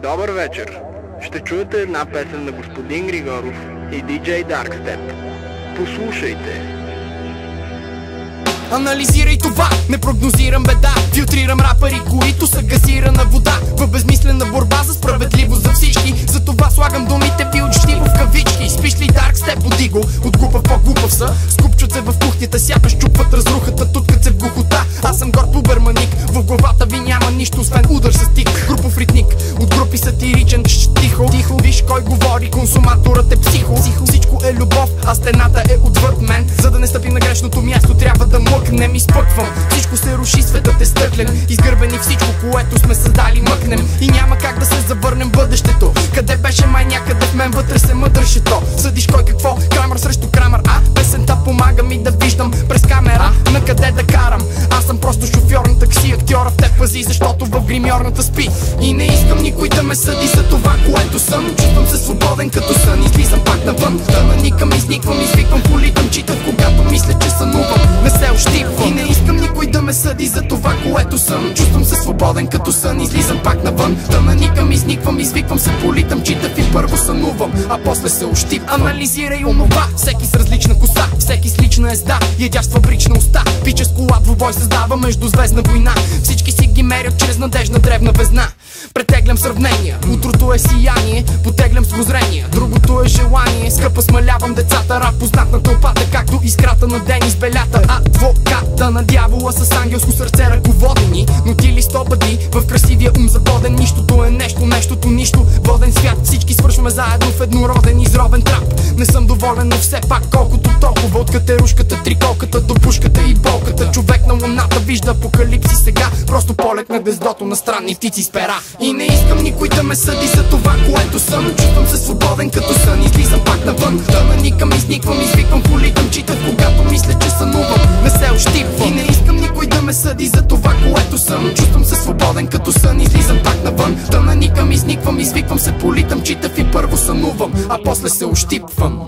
Добър вечер! Ще чуете една песен на господин Григоров и DJ Darkstep. Послушайте! Анализирай това, не прогнозирам беда. Филтрирам рапъри, които са газирана вода. В безмислена борба за справедливост за всички. Затова слагам думите ви учтиво в кавички. Спиш ли Darkstep, буди го, от глупав по-глупав са. Скупчат се в кухнята, сякаш чупват разрухата, туткат се в глухота. Аз съм горд пуберманик, в главата ви няма нищо освен удар с тик. Групов ритник, от групи сатиричен, тихо, тихо. Виж кой говори, консуматорът е психо. Всичко е любов, а стената е отвъд мен. За да не стъпим на грешното място, трябва да мъкнем. Изпъквам, всичко се руши, светът е стъклен. Изгърбени всичко, което сме създали, мъкнем. И няма как да се завърнем бъдещето. Къде беше май някъде в мен вътре се мъдршето. Съдиш кой какво, Крамър срещу Крамър. Песента помага ми да виждам през камера на къде да карам. Аз съм просто шофьор на такси, актьора в те пази, защото в гримьорната спи. И не искам никой да ме съди за това, което съм. Чувствам се свободен като сън, излизам пак навън. Да наникам, изниквам, извиквам, политам, читам, когато мисля, че сънувам. Не се ощипвам. И не искам никой да ме съди за това, което съм. Чувствам се свободен като сън, излизам пак навън. Да наникам, изниквам, извиквам се, политам, читам и първо сънувам, а после се ощипвам. Анализирай онова, всеки с различна коса, всеки с лична езда, ядящ фабрична уста. Пича с кола, двубой създава междузвездна война. Всички си ги мерят чрез надежна древна везна. Претеглям сравнения, утрото е сияние, потеглям с возрение, другото е желание. Скъпа смалявам децата, рап познат на тълпата, както искрата на Денис Белята. Адвоката на дявола с ангелско сърце ръководени, но ти ли сто бъди в красивия ум забоден. Нищото е нещо, нещото нищо, воден свят. Всички свършваме заедно в еднороден изровен трап. Не съм доволен, но все пак колкото толкова. От катерушката, триколката до пушката и болката. Човек на луната вижда апокалипси сега, просто полет на гнездото на странни птици с пера. И не искам никой да ме съди за това, което съм. Чувствам се свободен като сън, излизам пак навън. Да наникам, изниквам, извиквам, политам, читам, когато мисля, че сънувам. Не се ощипвам. И не искам никой да ме съди за това, което съм. Чувствам се свободен като сън, излизам пак навън. Да наникам, изниквам, извиквам се, политам, читам и първо сънувам, а после се ощипвам.